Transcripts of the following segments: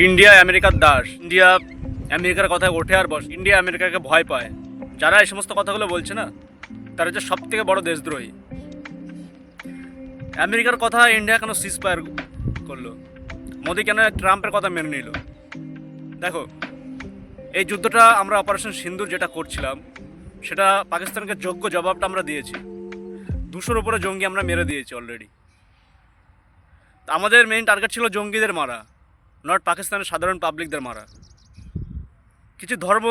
India আমেরিকার Das, India আমেরিকার কথায় ওঠে আর বস, ইন্ডিয়া আমেরিকাকে ভয় পায়। যারা এই সমস্ত কথাগুলো বলছে না, তারা হচ্ছে সব থেকে বড় দেশদ্রোহী। আমেরিকার কথা ইন্ডিয়া কেন সিজফায়ার করলো? মোদি কেন ট্রাম্পের কথা মেনে নিল? দেখো, এই যুদ্ধটা আমরা অপারেশন সিন্দুর যেটা করছিলাম, সেটা পাকিস্তানকে যোগ্য জবাবটা আমরা দিয়েছি। 200-র উপরে জঙ্গি আমরা মেরে দিয়েছি অলরেডি। আমাদের মেইন টার্গেট ছিল জঙ্গিদের মারা, নট পাকিস্তানের সাধারণ পাবলিকদের মারা। কিছু ধর্ম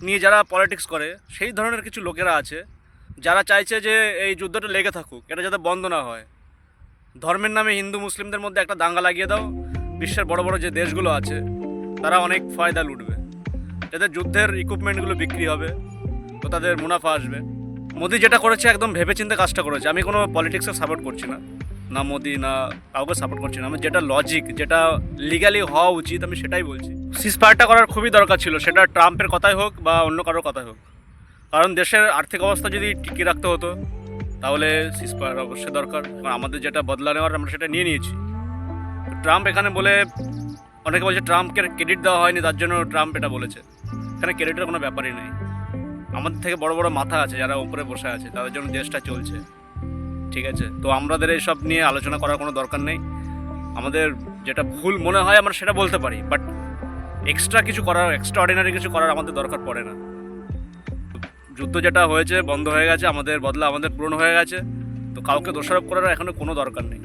নিয়ে যারা পলিটিক্স করে, সেই ধরনের কিছু লোকেরা আছে যারা চাইছে যে এই যুদ্ধটা লেগে থাকুক, এটা যাতে বন্ধ না হয়। ধর্মের নামে হিন্দু মুসলিমদের মধ্যে একটা দাঙ্গা লাগিয়ে দাও, বিশ্বের বড় বড় যে দেশগুলো আছে তারা অনেক ফায়দা লুটবে, যাদের যুদ্ধের ইকুইপমেন্টগুলো বিক্রি হবে, তো তাদের মুনাফা আসবে। মোদি যেটা করেছে একদম ভেবেচিন্তে কাজটা করেছে। আমি কোনো পলিটিক্সকে সাপোর্ট করছি না, না মোদি না কাউকে সাপোর্ট করছি না। আমি যেটা লজিক, যেটা লিগালি হওয়া উচিত, আমি সেটাই বলছি। সিজফায়ারটা করার খুবই দরকার ছিল, সেটা ট্রাম্পের কথাই হোক বা অন্য কারোর কথাই হোক। কারণ দেশের আর্থিক অবস্থা যদি টিকিয়ে রাখতে হতো, তাহলে সিজফায়ার অবশ্যই দরকার। কারণ আমাদের যেটা বদলা নেওয়ার আমরা সেটা নিয়ে নিয়েছি। ট্রাম্প এখানে বলে, অনেকে বলছে ট্রাম্পকে ক্রেডিট দেওয়া হয়নি, তার জন্য ট্রাম্প এটা বলেছে। এখানে ক্রেডিটের কোনো ব্যাপারই নেই। আমাদের থেকে বড় বড় মাথা আছে যারা উপরে বসে আছে, তাদের জন্য দেশটা চলছে, ঠিক আছে? তো আমাদের এইসব নিয়ে আলোচনা করার কোনো দরকার নেই। আমাদের যেটা ভুল মনে হয় আমরা সেটা বলতে পারি, বাট এক্সট্রা কিছু করার, এক্সট্রা অর্ডিনারি কিছু করার আমাদের দরকার পড়ে না। যুদ্ধ যেটা হয়েছে বন্ধ হয়ে গেছে, আমাদের বদলা আমাদের পূরণ হয়ে গেছে, তো কাউকে দোষারোপ করার এখনো কোনো দরকার নেই।